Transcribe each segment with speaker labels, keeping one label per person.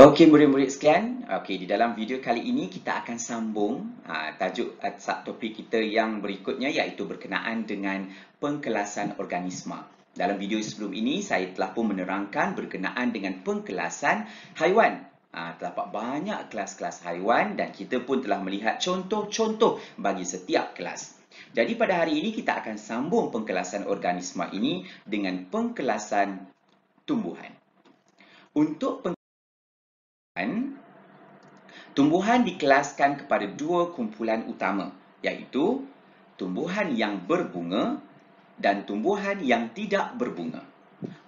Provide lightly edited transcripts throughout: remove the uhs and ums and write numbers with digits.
Speaker 1: Okey, murid-murid sekalian. Okey, di dalam video kali ini kita akan sambung tajuk topik kita yang berikutnya, iaitu berkenaan dengan pengkelasan organisma. Dalam video sebelum ini saya telah pun menerangkan berkenaan dengan pengkelasan haiwan. Terdapat banyak kelas-kelas haiwan dan kita pun telah melihat contoh-contoh bagi setiap kelas. Jadi pada hari ini kita akan sambung pengkelasan organisma ini dengan pengkelasan tumbuhan. Untuk tumbuhan dikelaskan kepada dua kumpulan utama, iaitu tumbuhan yang berbunga dan tumbuhan yang tidak berbunga.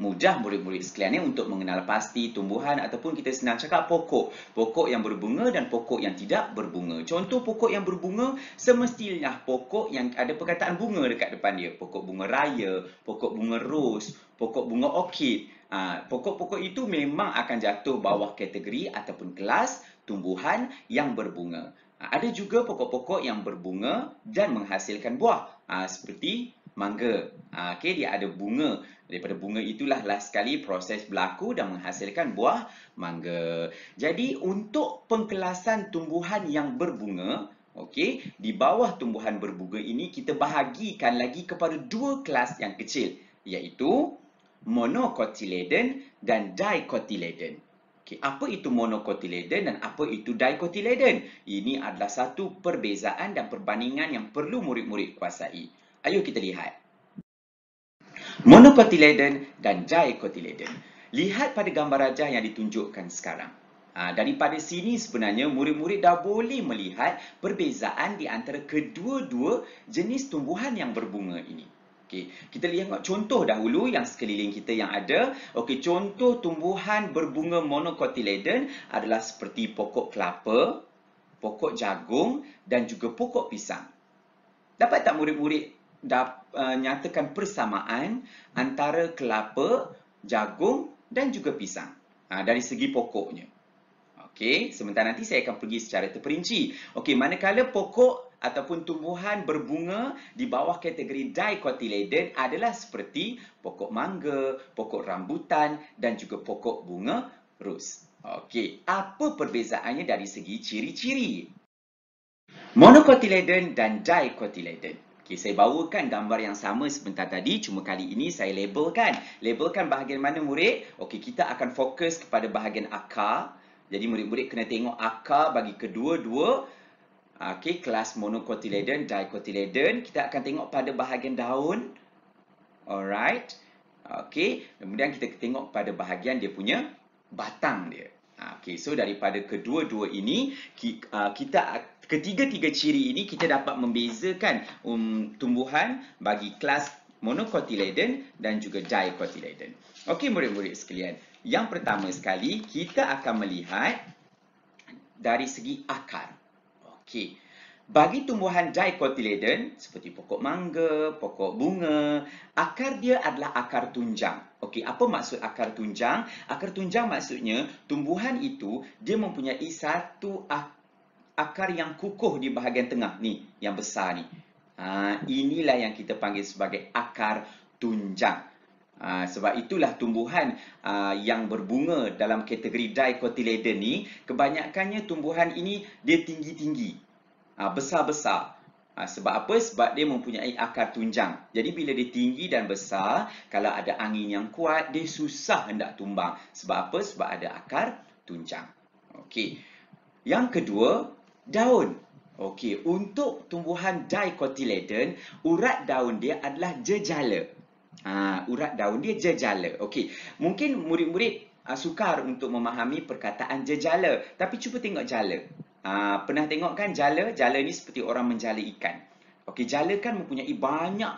Speaker 1: Mudah murid-murid sekalian untuk mengenal pasti tumbuhan ataupun kita senang cakap pokok. Pokok yang berbunga dan pokok yang tidak berbunga. Contoh pokok yang berbunga semestinya pokok yang ada perkataan bunga dekat depan dia. Pokok bunga raya, pokok bunga ros, pokok bunga orkid. Pokok-pokok itu memang akan jatuh bawah kategori ataupun kelas tumbuhan yang berbunga. Ada juga pokok-pokok yang berbunga dan menghasilkan buah. Seperti mangga. Okey, dia ada bunga. Daripada bunga itulah last sekali proses berlaku dan menghasilkan buah mangga. Jadi untuk pengkelasan tumbuhan yang berbunga, okey, di bawah tumbuhan berbunga ini kita bahagikan lagi kepada dua kelas yang kecil, iaitu monocotyledon dan dicotyledon. Okay, apa itu monocotyledon dan apa itu dicotyledon? Ini adalah satu perbezaan dan perbandingan yang perlu murid-murid kuasai. Ayo kita lihat. Monocotyledon dan dicotyledon. Lihat pada gambar rajah yang ditunjukkan sekarang. Daripada sini sebenarnya murid-murid dah boleh melihat perbezaan di antara kedua-dua jenis tumbuhan yang berbunga ini. Okey, kita lihat contoh dahulu yang sekeliling kita yang ada. Okey, contoh tumbuhan berbunga monocotyledon adalah seperti pokok kelapa, pokok jagung dan juga pokok pisang. Dapat tak murid-murid nyatakan persamaan antara kelapa, jagung dan juga pisang dari segi pokoknya? Okey, sebentar nanti saya akan pergi secara terperinci. Okey, manakala pokok ataupun tumbuhan berbunga di bawah kategori dicotyledon adalah seperti pokok mangga, pokok rambutan dan juga pokok bunga ros. Okey, apa perbezaannya dari segi ciri-ciri? Monocotyledon dan dicotyledon. Okey, saya bawakan gambar yang sama sebentar tadi, cuma kali ini saya labelkan. Labelkan bahagian mana murid? Okey, kita akan fokus kepada bahagian akar. Jadi murid-murid kena tengok akar bagi kedua-dua. Okey, kelas monocotyledon, dicotyledon. Kita akan tengok pada bahagian daun. Alright. Okey, kemudian kita tengok pada bahagian dia punya batang dia. Okey, so daripada kedua-dua ini, kita ketiga-tiga ciri ini kita dapat membezakan tumbuhan bagi kelas monocotyledon dan juga dicotyledon. Okey murid-murid sekalian, yang pertama sekali kita akan melihat dari segi akar. Okey, bagi tumbuhan dicotyledon seperti pokok mangga, pokok bunga, akar dia adalah akar tunjang. Okey, apa maksud akar tunjang? Akar tunjang maksudnya tumbuhan itu dia mempunyai satu akar yang kukuh di bahagian tengah ni, yang besar ni. Inilah yang kita panggil sebagai akar tunjang. Sebab itulah tumbuhan yang berbunga dalam kategori dicotyledon ni, kebanyakannya tumbuhan ini dia tinggi-tinggi, besar-besar. Sebab apa? Sebab dia mempunyai akar tunjang. Jadi bila dia tinggi dan besar, kalau ada angin yang kuat, dia susah hendak tumbang. Sebab apa? Sebab ada akar tunjang. Okey. Yang kedua, daun. Okey, untuk tumbuhan dicotyledon, urat daun dia adalah jejala. Urat daun dia jejala. Okey, mungkin murid-murid sukar untuk memahami perkataan jejala, tapi cuba tengok jala. Pernah tengok kan jala? Jala ni seperti orang menjala ikan. Okey, jala kan mempunyai banyak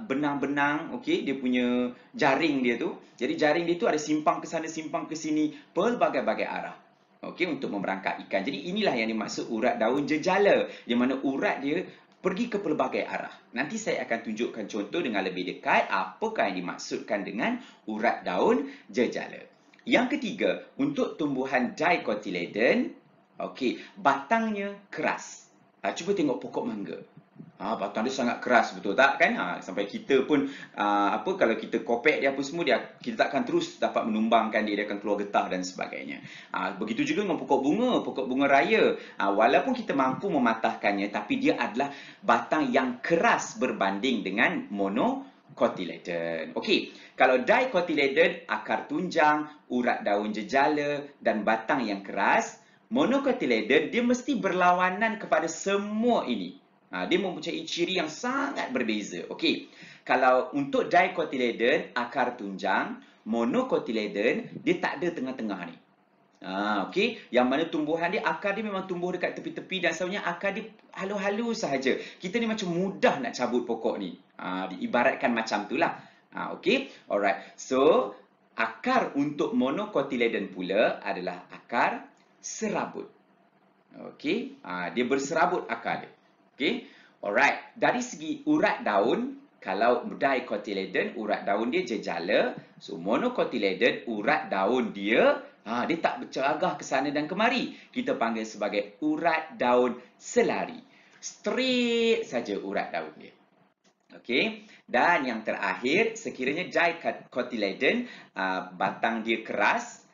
Speaker 1: benang-benang, okey, dia punya jaring dia tu. Jadi jaring dia tu ada simpang ke sana, simpang ke sini, pelbagai-bagai arah. Okey, untuk memerangkap ikan. Jadi inilah yang dimaksud urat daun jejala, di mana urat dia pergi ke pelbagai arah. Nanti saya akan tunjukkan contoh dengan lebih dekat apakah yang dimaksudkan dengan urat daun jejala. Yang ketiga, untuk tumbuhan dicotyledon, okey, batangnya keras. Cuba tengok pokok mangga. Batang dia sangat keras, betul tak kan? Sampai kita pun kalau kita kopek dia apa semua, kita takkan terus dapat menumbangkan dia akan keluar getah dan sebagainya. Begitu juga dengan pokok bunga raya. Walaupun kita mampu mematahkannya, tapi dia adalah batang yang keras berbanding dengan monocotyledon. Okey, kalau dicotyledon, akar tunjang, urat daun jejala dan batang yang keras. Monocotyledon dia mesti berlawanan kepada semua ini. Dia mempunyai ciri yang sangat berbeza. Okey. Kalau untuk dicotyledon, akar tunjang, monocotyledon, dia tak ada tengah-tengah ni. Okey. Yang mana tumbuhan dia, akar dia memang tumbuh dekat tepi-tepi dan selalunya akar dia halus-halus sahaja. Kita ni macam mudah nak cabut pokok ni. Diibaratkan macam tu lah. Okey. Alright. So, akar untuk monocotyledon pula adalah akar serabut. Okey. Dia berserabut akar dia. Okay. Alright. Dari segi urat daun, kalau dicotyledon, urat daun dia jejala. So, monocotyledon, urat daun dia, dia tak berceragah ke sana dan kemari. Kita panggil sebagai urat daun selari. Straight saja urat daun dia. Okey. Dan yang terakhir, sekiranya dicotyledon, batang dia keras,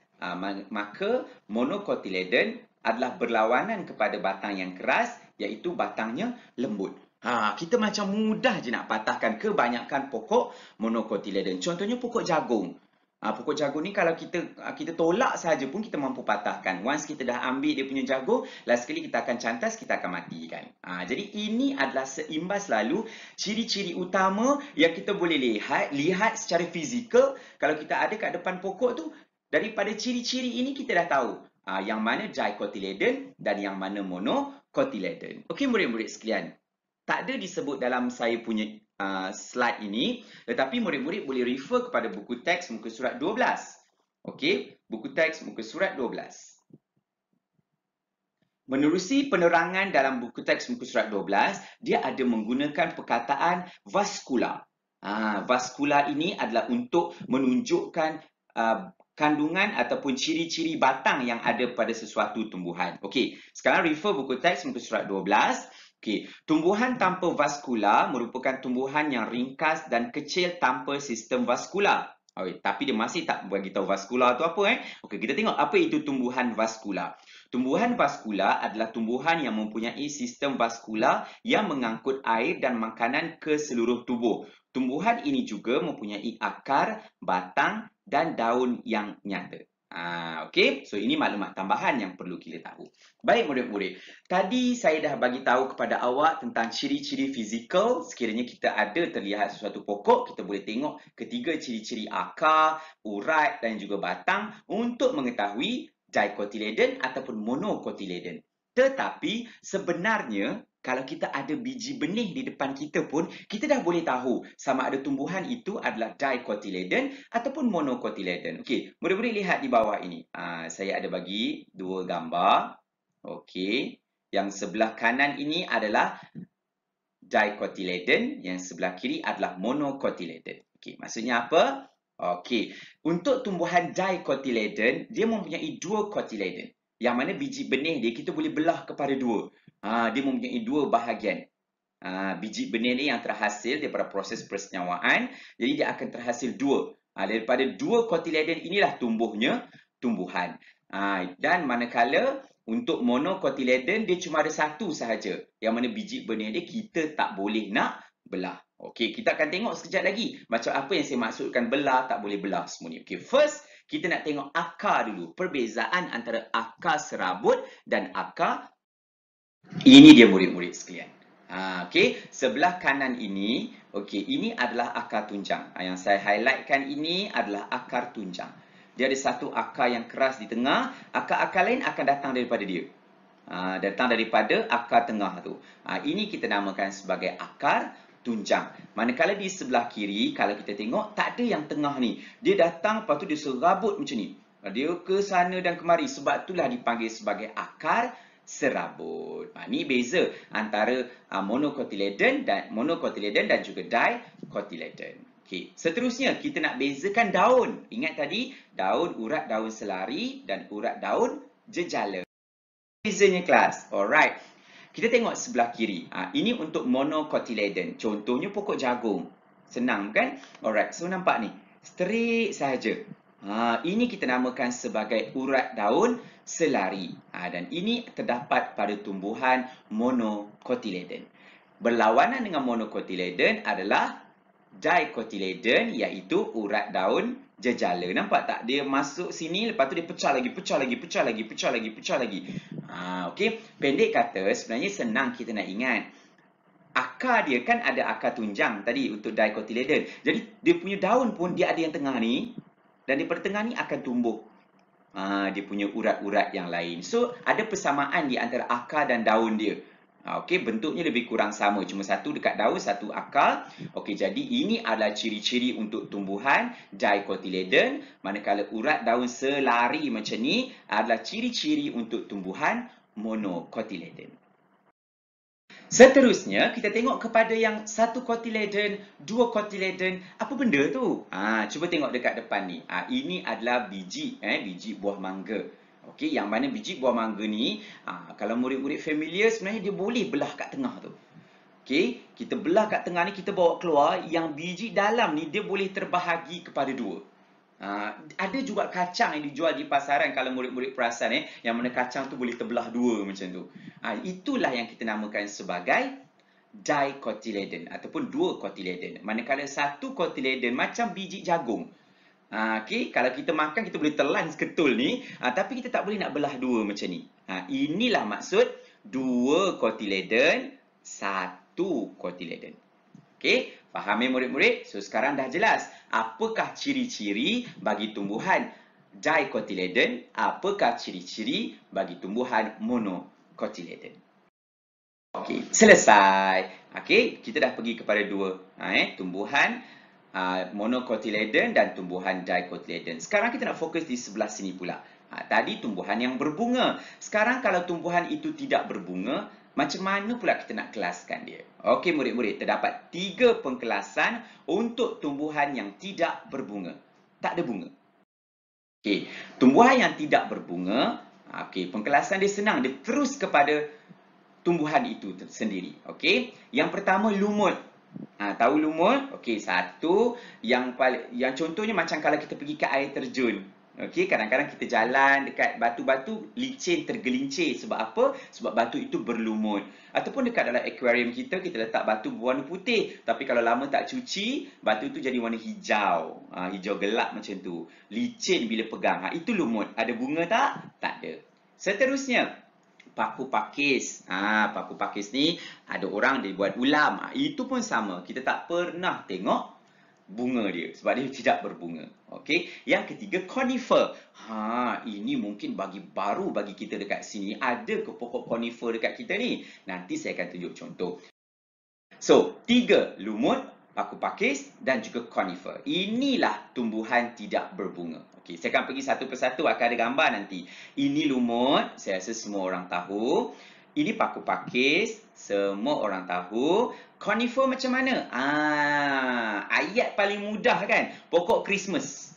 Speaker 1: maka monocotyledon adalah berlawanan kepada batang yang keras, iaitu batangnya lembut. Kita macam mudah je nak patahkan kebanyakan pokok monocotyledon. Contohnya pokok jagung. Pokok jagung ni kalau kita tolak saja pun kita mampu patahkan. Once kita dah ambil dia punya jagung, last sekali kita akan cantas, kita akan matikan. Jadi ini adalah seimbas lalu ciri-ciri utama yang kita boleh lihat secara fizikal. Kalau kita ada kat depan pokok tu, daripada ciri-ciri ini kita dah tahu yang mana dicotyledon dan yang mana monocotyledon. Okey murid-murid sekalian, tak ada disebut dalam saya punya slide ini, tetapi murid-murid boleh refer kepada buku teks muka surat 12. Okey, buku teks muka surat 12. Menerusi penerangan dalam buku teks muka surat 12, dia ada menggunakan perkataan vaskula. Vaskula ini adalah untuk menunjukkan kandungan ataupun ciri-ciri batang yang ada pada sesuatu tumbuhan. Okey, sekarang refer buku teks muka surat 12. Okey, tumbuhan tanpa vaskula merupakan tumbuhan yang ringkas dan kecil tanpa sistem vaskula. Tapi dia masih tak bagi tahu vaskula tu apa. Okey, kita tengok apa itu tumbuhan vaskula. Tumbuhan vaskula adalah tumbuhan yang mempunyai sistem vaskula yang mengangkut air dan makanan ke seluruh tubuh. Tumbuhan ini juga mempunyai akar, batang dan daun yang nyata. Okey, so ini maklumat tambahan yang perlu kita tahu. Baik murid-murid, tadi saya dah bagi tahu kepada awak tentang ciri-ciri fizikal. Sekiranya kita ada terlihat sesuatu pokok, kita boleh tengok ketiga ciri-ciri akar, urat dan juga batang untuk mengetahui dicotyledon ataupun monocotyledon. Tetapi sebenarnya kalau kita ada biji benih di depan kita pun, kita dah boleh tahu sama ada tumbuhan itu adalah dicotyledon ataupun monocotyledon. Okey, murid-murid lihat di bawah ini. Saya ada bagi dua gambar. Okey, yang sebelah kanan ini adalah dicotyledon, yang sebelah kiri adalah monocotyledon. Okey, maksudnya apa? Okey, untuk tumbuhan dicotyledon, dia mempunyai dua cotyledon. Yang mana biji benih dia kita boleh belah kepada dua. Dia mempunyai dua bahagian. Biji benih ni yang terhasil daripada proses persenyawaan, jadi dia akan terhasil dua. Daripada dua cotyledon inilah tumbuhnya tumbuhan. Dan manakala untuk monocotyledon dia cuma ada satu sahaja, yang mana biji benih dia kita tak boleh nak belah. Okey, kita akan tengok sekejap lagi macam apa yang saya maksudkan belah, tak boleh belah semua ni. Okey, first kita nak tengok akar dulu. Perbezaan antara akar serabut dan akar. Ini dia murid-murid sekalian. Okey, sebelah kanan ini, okey, ini adalah akar tunjang. Yang saya highlightkan ini adalah akar tunjang. Dia ada satu akar yang keras di tengah, akar-akar lain akan datang daripada dia. Datang daripada akar tengah tu. Ini kita namakan sebagai akar tunjang. Manakala di sebelah kiri, kalau kita tengok, tak ada yang tengah ni. Dia datang, lepas tu dia serabut macam ni. Dia ke sana dan kemari. Sebab itulah dipanggil sebagai akar serabut. Ni beza antara monocotyledon dan juga dicotyledon. Okey, seterusnya kita nak bezakan daun. Ingat tadi, daun, urat daun selari dan urat daun jejala. Bezanya kelas. Alright. Kita tengok sebelah kiri. Ini untuk monocotyledon. Contohnya pokok jagung. Senang kan? Alright, so nampak ni. Straight sahaja. Ini kita namakan sebagai urat daun selari. Dan ini terdapat pada tumbuhan monocotyledon. Berlawanan dengan monocotyledon adalah dicotyledon, iaitu urat daun jejala. Nampak tak? Dia masuk sini, lepas tu dia pecah lagi, pecah lagi, pecah lagi, pecah lagi, pecah lagi. Okey. Pendek kata, sebenarnya senang kita nak ingat. Akar dia kan ada akar tunjang tadi untuk dicotyledon. Jadi dia punya daun pun dia ada yang tengah ni, dan di pertengah ni akan tumbuh dia punya urat-urat yang lain. So ada persamaan di antara akar dan daun dia. Okey, bentuknya lebih kurang sama, cuma satu dekat daun, satu akar. Okey, jadi ini adalah ciri-ciri untuk tumbuhan dicotyledon, manakala urat daun selari macam ni adalah ciri-ciri untuk tumbuhan monocotyledon. Seterusnya, kita tengok kepada yang satu cotyledon, dua cotyledon. Apa benda tu? Cuba tengok dekat depan ni. Ini adalah biji, biji buah mangga. Okey, yang mana biji buah mangga ni, kalau murid-murid familiar, sebenarnya dia boleh belah kat tengah tu. Okey, kita belah kat tengah ni, kita bawa keluar, yang biji dalam ni dia boleh terbahagi kepada dua. Ada juga kacang yang dijual di pasaran, kalau murid-murid perasan, yang mana kacang tu boleh terbelah dua macam tu. Itulah yang kita namakan sebagai dicotyledon ataupun dua cotyledon. Manakala satu cotyledon macam biji jagung. Okey, kalau kita makan kita boleh telan seketul ni, tapi kita tak boleh nak belah dua macam ni. Inilah maksud dua cotyledon, satu cotyledon. Okey, faham ya murid-murid? So sekarang dah jelas apakah ciri-ciri bagi tumbuhan dicotyledon, apakah ciri-ciri bagi tumbuhan monocotyledon. Okey, selesai. Okey, kita dah pergi kepada dua tumbuhan monocotyledon dan tumbuhan dicotyledon. Sekarang kita nak fokus di sebelah sini pula. Tadi tumbuhan yang berbunga. Sekarang kalau tumbuhan itu tidak berbunga, macam mana pula kita nak kelaskan dia? Okey murid-murid, terdapat 3 pengkelasan untuk tumbuhan yang tidak berbunga. Tak ada bunga. Okey, tumbuhan yang tidak berbunga, pengkelasan dia senang, dia terus kepada tumbuhan itu sendiri. Okey, yang pertama lumut. Tahu lumut? Okey, satu yang contohnya macam kalau kita pergi ke air terjun. Okey, kadang-kadang kita jalan dekat batu-batu, licin tergelincir. Sebab apa? Sebab batu itu berlumut. Ataupun dekat dalam akuarium kita letak batu berwarna putih. Tapi kalau lama tak cuci, batu itu jadi warna hijau. Hijau gelap macam tu. Licin bila pegang. Itu lumut. Ada bunga tak? Tak ada. Seterusnya, paku pakis. Paku pakis ni ada orang dia buat ulam. Itu pun sama. Kita tak pernah tengok bunga dia sebab dia tidak berbunga. Okey. Yang ketiga, conifer. Ini mungkin baru bagi kita dekat sini. Ada ke pokok conifer dekat kita ni? Nanti saya akan tunjuk contoh. So, 3 lumut, paku pakis dan juga conifer. Inilah tumbuhan tidak berbunga. Okey, saya akan pergi satu persatu, akan ada gambar nanti. Ini lumut, saya rasa semua orang tahu. Ini paku pakis, semua orang tahu. Conifer macam mana? Ayat paling mudah kan? Pokok Christmas.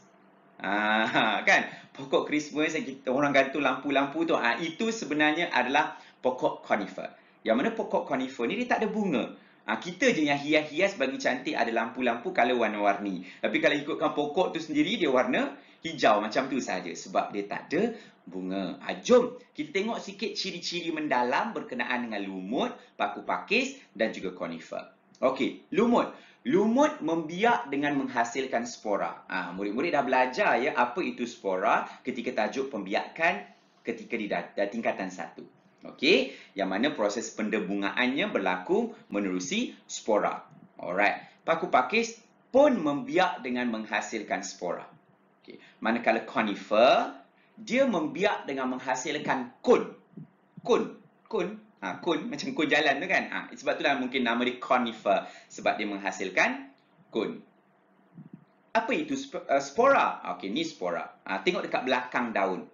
Speaker 1: Kan? Pokok Christmas yang kita orang gantung lampu-lampu tu. Itu sebenarnya adalah pokok conifer. Yang mana pokok conifer ni dia tak ada bunga. Kita je yang hias-hias bagi cantik ada lampu-lampu color warna-warni. Tapi kalau ikutkan pokok tu sendiri dia warna hijau macam tu saja sebab dia tak ada bunga. Jom kita tengok sikit ciri-ciri mendalam berkenaan dengan lumut, paku pakis dan juga conifer. Okey, lumut. Lumut membiak dengan menghasilkan spora. Murid-murid dah belajar ya apa itu spora ketika tajuk pembiakan ketika di tingkatan 1. Okey, yang mana proses pendebungaannya berlaku menerusi spora. Alright, paku pakis pun membiak dengan menghasilkan spora. Okey, manakala conifer dia membiak dengan menghasilkan kun. Kun macam kun jalan tu kan. Sebab itulah mungkin nama dia conifer sebab dia menghasilkan kun. Apa itu spora? Okey, ni spora. Tengok dekat belakang daun.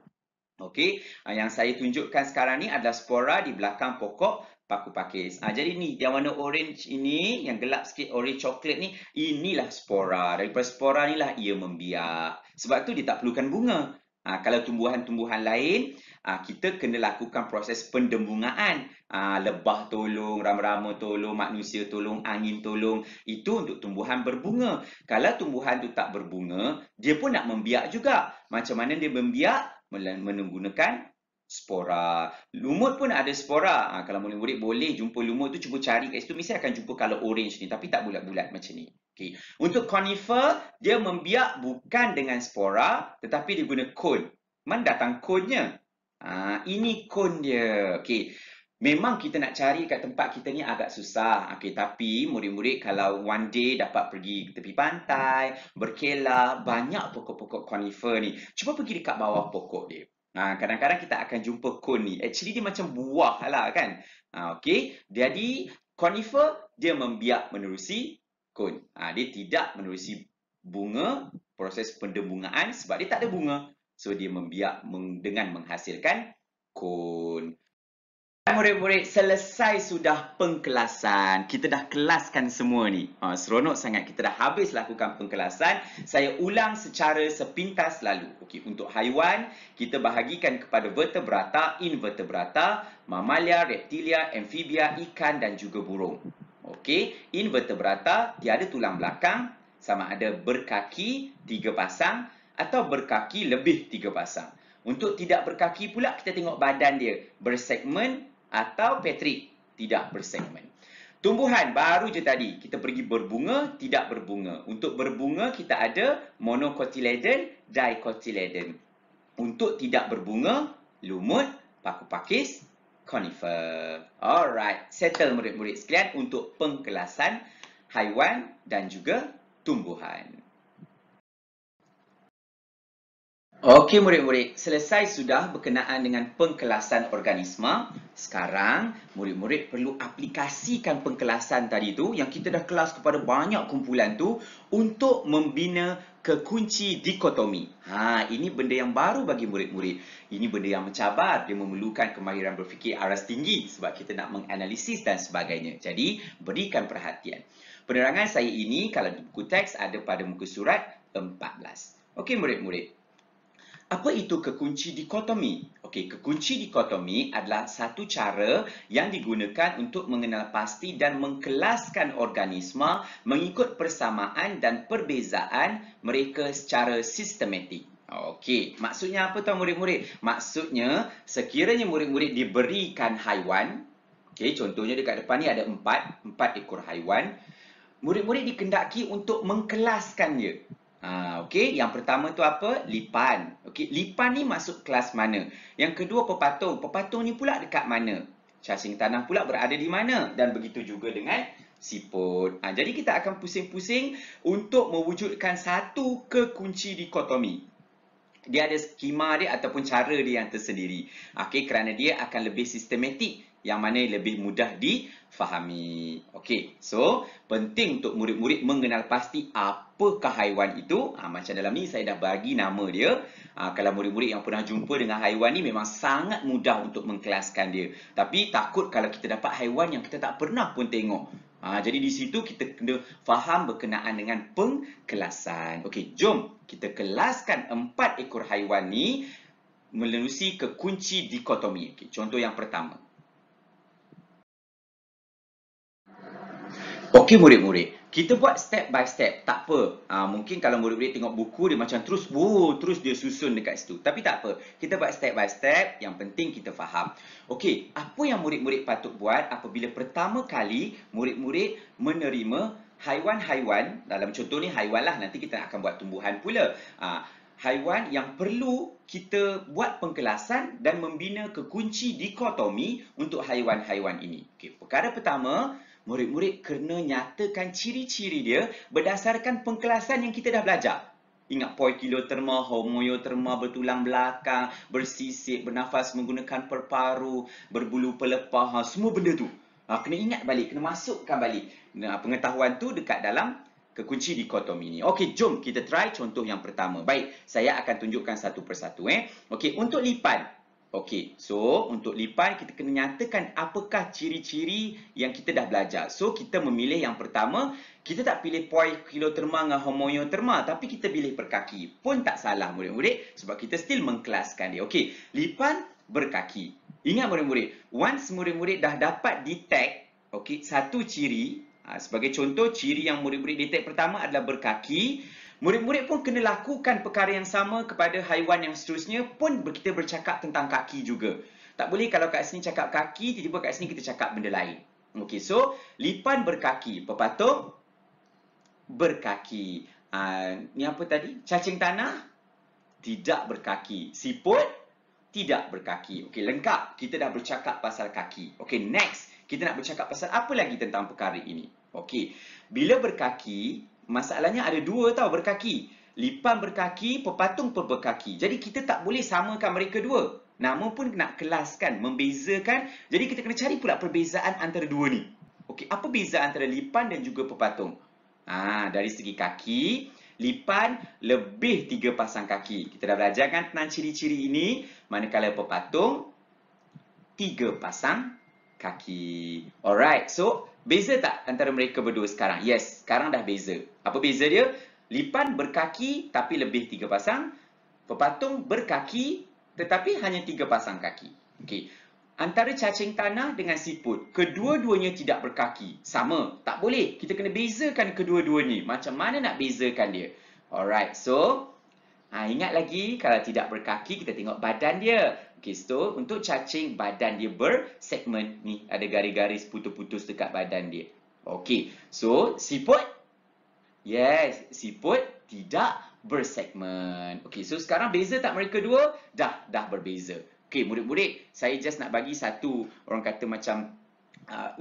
Speaker 1: Okey, yang saya tunjukkan sekarang ni adalah spora di belakang pokok paku pakis. Jadi ni yang warna orange ini, yang gelap sikit orange coklat ni, inilah spora. Daripada spora inilah ia membiak. Sebab tu dia tak perlukan bunga. Kalau tumbuhan-tumbuhan lain, kita kena lakukan proses pendebungaan Lebah tolong, rama-rama tolong, manusia tolong, angin tolong. Itu untuk tumbuhan berbunga. Kalau tumbuhan tu tak berbunga, dia pun nak membiak juga. Macam mana dia membiak? Menggunakan spora. Lumut pun ada spora. Kalau murid-murid boleh jumpa lumut tu, cuba cari kat situ, mesti akan jumpa color orange ni, tapi tak bulat-bulat macam ni. Okay. Untuk conifer, dia membiak bukan dengan spora, tetapi dia guna kon. Mana datang konnya? Ini kon dia. Okay. Memang kita nak cari kat tempat kita ni agak susah. Okay, tapi murid-murid kalau one day dapat pergi ke tepi pantai, berkelah, banyak pokok-pokok conifer ni. Cuba pergi dekat bawah pokok dia. Kadang-kadang kita akan jumpa kon ni. Actually dia macam buah lah kan. Okay, jadi conifer dia membiak menerusi kon. Dia tidak menerusi bunga, proses pendembungaan sebab dia tak ada bunga. So dia membiak dengan menghasilkan kon. Murid-murid, selesai sudah pengkelasan. Kita dah kelaskan semua ni. Seronok sangat. Kita dah habis lakukan pengkelasan. Saya ulang secara sepintas lalu. Okey, untuk haiwan, kita bahagikan kepada vertebrata, invertebrata, mamalia, reptilia, amfibia, ikan dan juga burung. Okey, invertebrata tiada tulang belakang, sama ada berkaki 3 pasang atau berkaki lebih 3 pasang. Untuk tidak berkaki pula, kita tengok badan dia bersegmen atau petrik, tidak bersegmen. Tumbuhan baru je tadi, kita pergi berbunga, tidak berbunga. Untuk berbunga, kita ada monocotyledon, dicotyledon. Untuk tidak berbunga, lumut, paku pakis, conifer. Alright, settle murid-murid sekalian untuk pengkelasan haiwan dan juga tumbuhan. Okey murid-murid, selesai sudah berkenaan dengan pengkelasan organisma. Sekarang, murid-murid perlu aplikasikan pengkelasan tadi tu yang kita dah kelas kepada banyak kumpulan tu untuk membina kekunci dikotomi. Ini benda yang baru bagi murid-murid. Ini benda yang mencabar, dia memerlukan kemahiran berfikir aras tinggi sebab kita nak menganalisis dan sebagainya. Jadi, berikan perhatian. Penerangan saya ini kalau di buku teks ada pada muka surat 14. Okey murid-murid. Apa itu kekunci dikotomi? Okey, kekunci dikotomi adalah satu cara yang digunakan untuk mengenal pasti dan mengkelaskan organisma mengikut persamaan dan perbezaan mereka secara sistematik. Okey, maksudnya apa tahu murid-murid? Maksudnya, sekiranya murid-murid diberikan haiwan, okey, contohnya dekat depan ni ada 4 ekor haiwan, murid-murid dikendaki untuk mengkelaskan dia. Okey, yang pertama tu apa? Lipan. Okey, lipan ni masuk kelas mana? Yang kedua pepatung. Pepatung ni pula dekat mana? Cacing tanah pula berada di mana? Dan begitu juga dengan siput. Jadi kita akan pusing-pusing untuk mewujudkan satu kekunci dikotomi. Dia ada skema dia ataupun cara dia yang tersendiri. Okey, kerana dia akan lebih sistematik, yang mana lebih mudah difahami. Okey, so penting untuk murid-murid mengenal pasti apakah haiwan itu. Macam dalam ni saya dah bagi nama dia. Kalau murid-murid yang pernah jumpa dengan haiwan ni memang sangat mudah untuk mengkelaskan dia. Tapi takut kalau kita dapat haiwan yang kita tak pernah pun tengok. Jadi di situ kita kena faham berkenaan dengan pengkelasan. Okey, jom kita kelaskan 4 ekor haiwan ni menerusi kekunci dikotomi. Okey, contoh yang pertama. Okey murid-murid, kita buat step by step, tak apa. Mungkin kalau murid-murid tengok buku dia macam terus dia susun dekat situ. Tapi tak apa, kita buat step by step, yang penting kita faham. Okey, apa yang murid-murid patut buat apabila pertama kali murid-murid menerima haiwan-haiwan, dalam contoh ni haiwan lah, nanti kita akan buat tumbuhan pula. Haiwan yang perlu kita buat pengkelasan dan membina kekunci dikotomi untuk haiwan-haiwan ini. Okey, perkara pertama, murid-murid kena nyatakan ciri-ciri dia berdasarkan pengkelasan yang kita dah belajar. Ingat poikiloterma, homoioterma, bertulang belakang, bersisik, bernafas menggunakan perparu, berbulu pelepah, semua benda tu. Kena ingat balik, kena masukkan balik. Pengetahuan tu dekat dalam kekunci dikotomi ni. Okey, jom kita try contoh yang pertama. Baik, saya akan tunjukkan satu persatu. Okey, untuk lipan. Okey, so untuk lipan kita kena nyatakan apakah ciri-ciri yang kita dah belajar. So kita memilih yang pertama, kita tak pilih poikiloterma dengan homoioterma, tapi kita pilih berkaki. Pun tak salah murid-murid sebab kita still mengkelaskan dia. Okey, lipan berkaki. Ingat murid-murid, once murid-murid dah dapat detect, okey, satu ciri, sebagai contoh, ciri yang murid-murid detect pertama adalah berkaki. Murid-murid pun kena lakukan perkara yang sama kepada haiwan yang seterusnya pun kita bercakap tentang kaki juga. Tak boleh kalau kat sini cakap kaki, tiba-tiba kat sini kita cakap benda lain. Okey, so lipan berkaki, pepatung berkaki. Ni apa tadi? Cacing tanah tidak berkaki. Siput tidak berkaki. Okey, lengkap. Kita dah bercakap pasal kaki. Okey, next. Kita nak bercakap pasal apa lagi tentang perkara ini? Okey, bila berkaki, masalahnya ada dua tau berkaki. Lipan berkaki, pepatung pun berkaki. Jadi kita tak boleh samakan mereka dua. Nama pun nak kelaskan, membezakan. Jadi kita kena cari pula perbezaan antara dua ni. Okey, apa beza antara lipan dan juga pepatung? Dari segi kaki, lipan lebih 3 pasang kaki. Kita dah belajar kan tentang ciri-ciri ini. Manakala pepatung 3 pasang kaki. Alright, so beza tak antara mereka berdua sekarang? Yes, sekarang dah beza. Apa beza dia? Lipan berkaki tapi lebih 3 pasang. Pepatung berkaki tetapi hanya 3 pasang kaki. Okey. Antara cacing tanah dengan siput, kedua-duanya tidak berkaki. Sama, tak boleh. Kita kena bezakan kedua-duanya. Macam mana nak bezakan dia? Alright, so ingat lagi kalau tidak berkaki kita tengok badan dia. Okey, so untuk cacing badan dia bersegmen ni, ada garis-garis putus-putus dekat badan dia. Okey, so siput, yes, siput tidak bersegmen. Okey, so sekarang beza tak mereka dua? Dah berbeza. Okey, murid-murid, saya just nak bagi satu, orang kata macam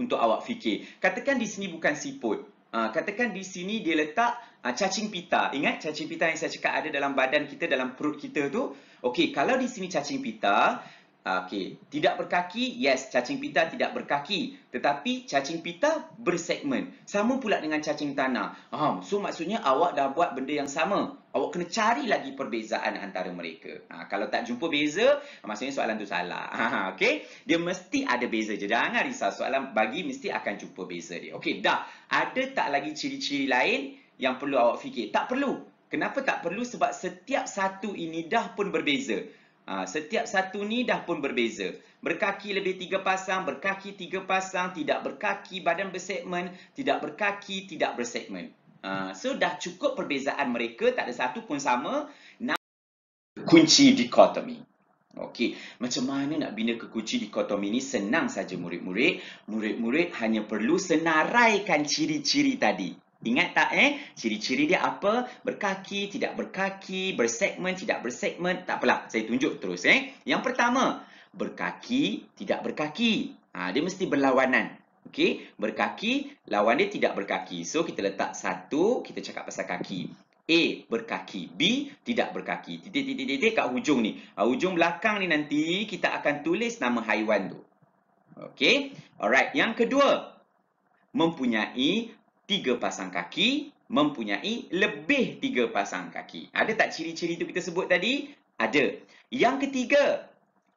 Speaker 1: untuk awak fikir. Katakan di sini bukan siput. Katakan di sini dia letak cacing pita. Ingat cacing pita yang saya cakap ada dalam badan kita, dalam perut kita tu? Okey, kalau di sini cacing pita, okey, tidak berkaki, yes, cacing pita tidak berkaki. Tetapi cacing pita bersegmen. Sama pula dengan cacing tanah. So maksudnya awak dah buat benda yang sama. Awak kena cari lagi perbezaan antara mereka. Kalau tak jumpa beza, maksudnya soalan tu salah. Okey, dia mesti ada beza je. Jangan risau, soalan bagi mesti akan jumpa beza dia. Okey, dah. Ada tak lagi ciri-ciri lain yang perlu awak fikir? Tak perlu. Kenapa tak perlu? Sebab setiap satu ini dah pun berbeza. Setiap satu ni dah pun berbeza. Berkaki lebih 3 pasang, berkaki 3 pasang, tidak berkaki, badan bersegmen, tidak berkaki, tidak bersegmen. So dah cukup perbezaan mereka, tak ada satu pun sama. Kunci dikotomi. Okey, macam mana nak bina kekunci dikotomi ni? Senang saja murid-murid. Murid-murid hanya perlu senaraikan ciri-ciri tadi. Ingat tak ciri-ciri dia apa? Berkaki, tidak berkaki, bersegmen, tidak bersegmen. Tak apalah, saya tunjuk terus Yang pertama, berkaki, tidak berkaki. Dia mesti berlawanan. Okey, berkaki, lawan dia tidak berkaki. So kita letak satu, kita cakap pasal kaki. A berkaki, B tidak berkaki. Titik-titik kat hujung ni. Hujung belakang ni nanti kita akan tulis nama haiwan tu. Okey, alright. Yang kedua, mempunyai 3 pasang kaki, mempunyai lebih 3 pasang kaki. Ada tak ciri-ciri tu kita sebut tadi? Ada. Yang ketiga,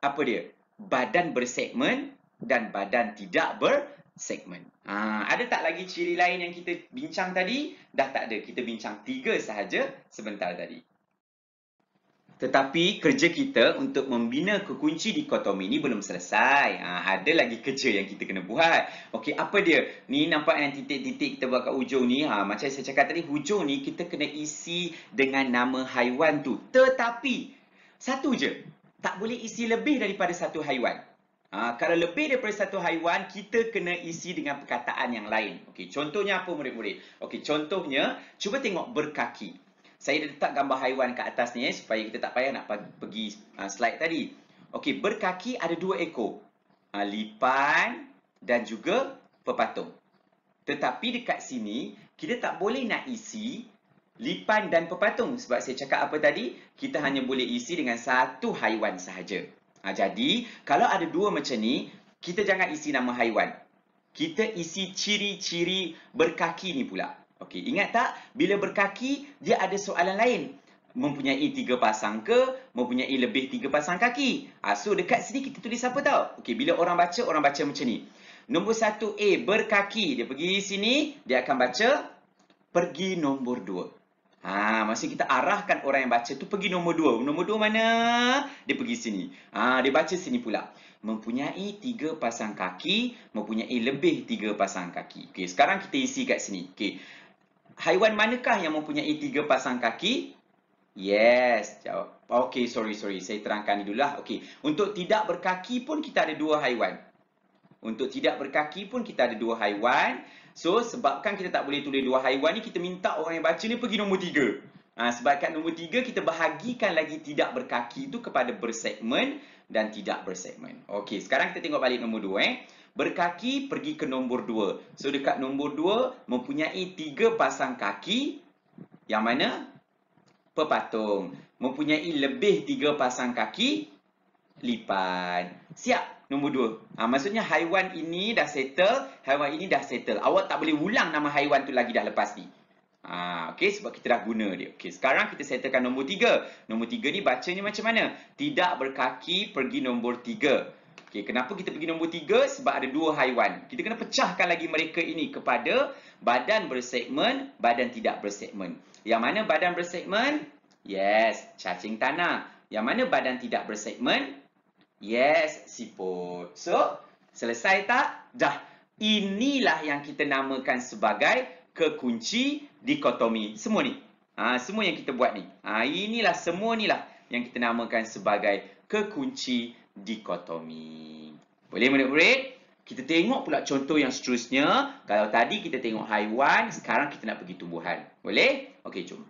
Speaker 1: apa dia? Badan bersegmen dan badan tidak bersegmen. Ada tak lagi ciri lain yang kita bincang tadi? Dah tak ada. Kita bincang 3 sahaja sebentar tadi. Tetapi kerja kita untuk membina kekunci dikotomi ni belum selesai. Ada lagi kerja yang kita kena buat. Okey, apa dia? Ni nampak yang titik-titik kita buat kat hujung ni. Macam saya cakap tadi, hujung ni kita kena isi dengan nama haiwan tu. Tetapi, satu je. Tak boleh isi lebih daripada satu haiwan. Kalau lebih daripada satu haiwan, kita kena isi dengan perkataan yang lain. Okey, contohnya apa murid-murid? Okey, contohnya, cuba tengok berkaki. Saya letak gambar haiwan kat atas ni supaya kita tak payah nak pergi slide tadi. Okey, berkaki ada 2 ekor. Lipan dan juga pepatung. Tetapi dekat sini, kita tak boleh nak isi lipan dan pepatung. Sebab saya cakap apa tadi? Kita hanya boleh isi dengan satu haiwan sahaja. Jadi, kalau ada 2 macam ni, kita jangan isi nama haiwan. Kita isi ciri-ciri berkaki ni pula. Okey, ingat tak? Bila berkaki, dia ada soalan lain. Mempunyai 3 pasang ke? Mempunyai lebih 3 pasang kaki? So, dekat sini kita tulis apa tau? Okey, bila orang baca macam ni. Nombor 1 A, berkaki. Dia pergi sini, dia akan baca pergi nombor 2. Maksudnya kita arahkan orang yang baca tu pergi nombor 2. Nombor 2 mana? Dia pergi sini. Dia baca sini pula. Mempunyai 3 pasang kaki, mempunyai lebih 3 pasang kaki. Okey, sekarang kita isi kat sini. Okey. Haiwan manakah yang mempunyai 3 pasang kaki? Yes, jawab. Okey, sorry. Saya terangkan dululah. Okey, untuk tidak berkaki pun kita ada 2 haiwan. Untuk tidak berkaki pun kita ada 2 haiwan. So, sebabkan kita tak boleh tulis 2 haiwan ni, kita minta orang yang baca ni pergi nombor 3. Sebab kat nombor 3, kita bahagikan lagi tidak berkaki tu kepada bersegmen dan tidak bersegmen. Okey, sekarang kita tengok balik nombor 2. Berkaki pergi ke nombor 2. So, dekat nombor 2, mempunyai 3 pasang kaki. Yang mana? Pepatung. Mempunyai lebih 3 pasang kaki. Lipan. Siap. Nombor 2. Maksudnya haiwan ini dah settle, haiwan ini dah settle. Awak tak boleh ulang nama haiwan tu lagi dah lepas ni. Okey, sebab kita dah guna dia. Okey, sekarang kita settlekan nombor 3. Nombor 3 ni bacanya macam mana? Tidak berkaki pergi nombor 3. Okey, kenapa kita pergi nombor 3? Sebab ada 2 haiwan. Kita kena pecahkan lagi mereka ini kepada badan bersegmen, badan tidak bersegmen. Yang mana badan bersegmen? Yes, cacing tanah. Yang mana badan tidak bersegmen? Yes, siput. So, selesai tak? Dah. Inilah yang kita namakan sebagai kekunci dikotomi. Semua ni. Semua yang kita buat ni. Inilah semua ni lah yang kita namakan sebagai kekunci dikotomi. Boleh murid-murid? Kita tengok pula contoh yang seterusnya. Kalau tadi kita tengok haiwan, sekarang kita nak pergi tumbuhan. Boleh? Okey, jom.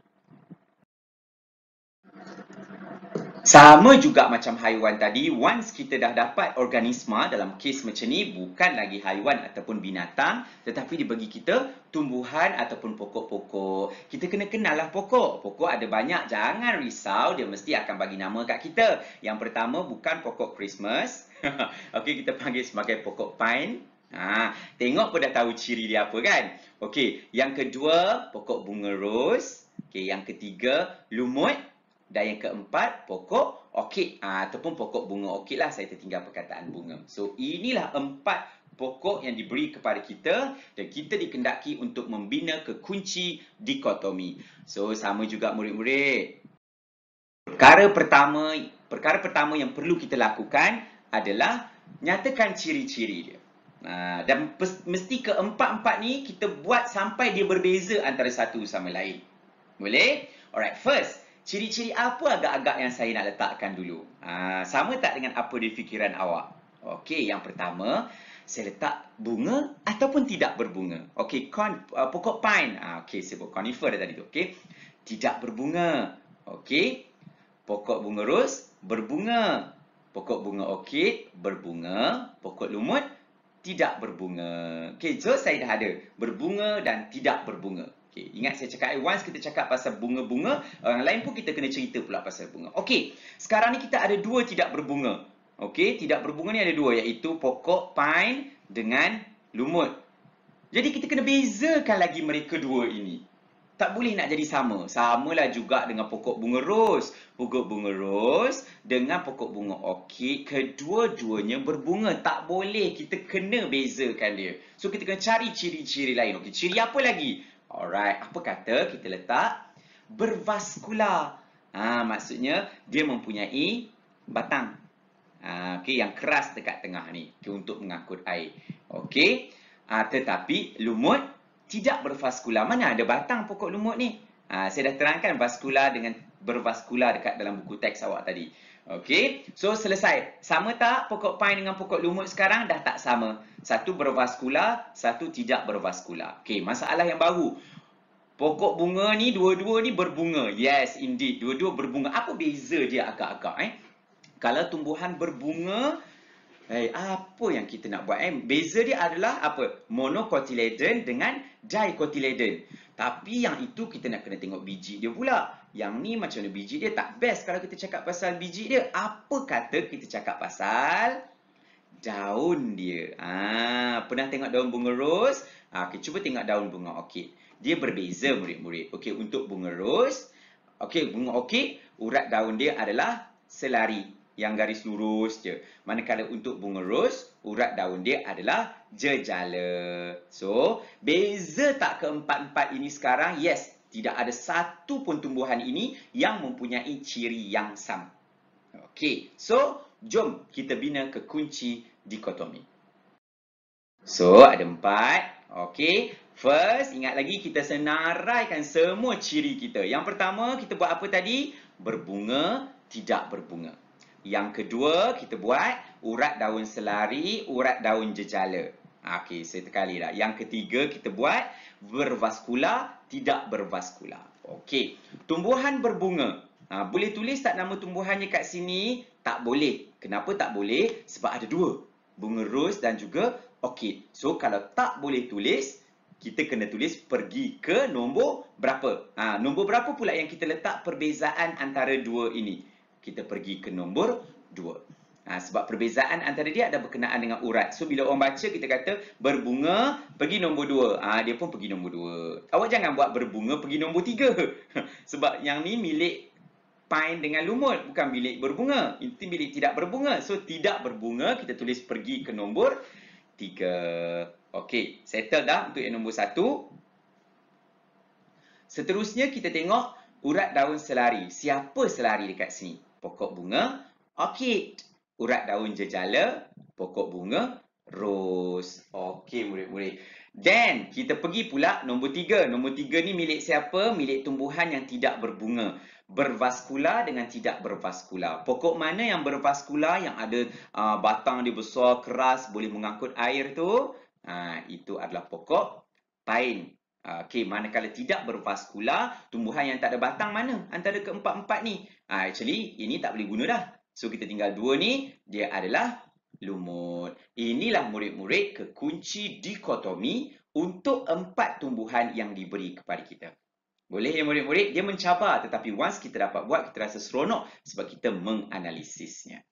Speaker 1: Sama juga macam haiwan tadi, once kita dah dapat organisma, dalam kes macam ni, bukan lagi haiwan ataupun binatang, tetapi dia bagi kita tumbuhan ataupun pokok-pokok. Kita kena kenal lah pokok. Pokok ada banyak, jangan risau, dia mesti akan bagi nama kat kita. Yang pertama bukan pokok Christmas. Okey, kita panggil sebagai pokok pine. Tengok pun dah tahu ciri dia apa kan? Okey, yang kedua, pokok bunga ros. Okey, yang ketiga, lumut. Dan yang keempat, pokok orkid. Ataupun pokok bunga orkid lah. Saya tertinggal perkataan bunga. So, inilah 4 pokok yang diberi kepada kita. Dan kita dikendaki untuk membina kekunci dikotomi. So, sama juga murid-murid. Perkara pertama yang perlu kita lakukan adalah nyatakan ciri-ciri dia. Dan mesti keempat-empat ni kita buat sampai dia berbeza antara satu sama lain. Boleh? Alright, first. Ciri-ciri apa agak-agak yang saya nak letakkan dulu? Sama tak dengan apa di fikiran awak? Okey, yang pertama, saya letak bunga ataupun tidak berbunga. Okey, pokok pine. Okey, saya sebut conifer dah tadi tu. Okey, tidak berbunga. Okey, pokok bunga ros berbunga. Pokok bunga orkid berbunga. Pokok lumut tidak berbunga. Okey, so saya dah ada berbunga dan tidak berbunga. Okay, ingat saya cakap, once kita cakap pasal bunga-bunga, orang lain pun kita kena cerita pula pasal bunga. Okey, sekarang ni kita ada 2 tidak berbunga. Okey, tidak berbunga ni ada 2, iaitu pokok pine dengan lumut. Jadi kita kena bezakan lagi mereka 2 ini. Tak boleh nak jadi sama. Samalah juga dengan pokok bunga ros. Pokok bunga ros dengan pokok bunga orkid, kedua-duanya berbunga. Tak boleh, kita kena bezakan dia. So kita kena cari ciri-ciri lain. Okey, ciri apa lagi? Alright, apa kata kita letak bervaskular. Maksudnya dia mempunyai batang. Okey, yang keras dekat tengah ni, okay, untuk mengangkut air. Okey. Tetapi lumut tidak bervaskular. Mana ada batang pokok lumut ni? Saya dah terangkan vaskular dengan bervaskular dekat dalam buku teks awak tadi. Okey, so selesai. Sama tak pokok pine dengan pokok lumut sekarang? Dah tak sama. Satu bervaskular, satu tidak bervaskular. Okey, masalah yang baru. Pokok bunga ni, dua-dua ni berbunga. Yes, indeed. Dua-dua berbunga. Apa beza dia agak-agak? Kalau tumbuhan berbunga, apa yang kita nak buat? Beza dia adalah apa? Monocotyledon dengan dicotyledon. Tapi yang itu kita nak kena tengok biji dia pula. Yang ni macam mana biji dia? Tak best kalau kita cakap pasal biji dia. Apa kata kita cakap pasal daun dia? Pernah tengok daun bunga ros? Okay, cuba tengok daun bunga orkid. Dia berbeza murid-murid. Okey, untuk bunga ros, okey, bunga orkid, urat daun dia adalah selari, yang garis lurus je. Manakala untuk bunga ros, urat daun dia adalah jejala. So, beza tak keempat-empat ini sekarang? Yes, Tidak ada satu pun tumbuhan ini yang mempunyai ciri yang sama. Okey, so jom kita bina kekunci dikotomi. So, ada 4. Okey, first, ingat lagi kita senaraikan semua ciri kita. Yang pertama, kita buat apa tadi? Berbunga, tidak berbunga. Yang kedua, kita buat urat daun selari, urat daun jejala. Okey, sekali dah. Yang ketiga, kita buat bervaskular, tidak bervaskular. Okey, tumbuhan berbunga. Boleh tulis tak nama tumbuhannya kat sini? Tak boleh. Kenapa tak boleh? Sebab ada 2. Bunga ros dan juga orkid. So, kalau tak boleh tulis, kita kena tulis pergi ke nombor berapa. Nombor berapa pula yang kita letak perbezaan antara 2 ini? Kita pergi ke nombor 2. Sebab perbezaan antara dia ada berkenaan dengan urat. So, bila orang baca, kita kata berbunga, pergi nombor 2. Dia pun pergi nombor 2. Awak jangan buat berbunga, pergi nombor 3. Sebab yang ni milik pine dengan lumut, bukan bilik berbunga. Itu bilik tidak berbunga. So, tidak berbunga, kita tulis pergi ke nombor 3. Okey, settle dah untuk yang nombor 1. Seterusnya, kita tengok urat daun selari. Siapa selari dekat sini? Pokok bunga orkid. Urat daun jejala, pokok bunga ros. Okey, murid-murid. Then, kita pergi pula nombor 3. Nombor 3 ni milik siapa? Milik tumbuhan yang tidak berbunga. Bervaskular dengan tidak bervaskular. Pokok mana yang bervaskular, yang ada batang dia besar, keras, boleh mengangkut air tu? Itu adalah pokok pine. Okey, manakala tidak bervaskular, tumbuhan yang tak ada batang mana? Antara keempat-empat ni. Actually, ini tak boleh guna dah. So, kita tinggal 2 ni, dia adalah lumut. Inilah murid-murid kekunci dikotomi untuk 4 tumbuhan yang diberi kepada kita. Boleh ya murid-murid? Dia mencabar, tetapi once kita dapat buat, kita rasa seronok sebab kita menganalisisnya.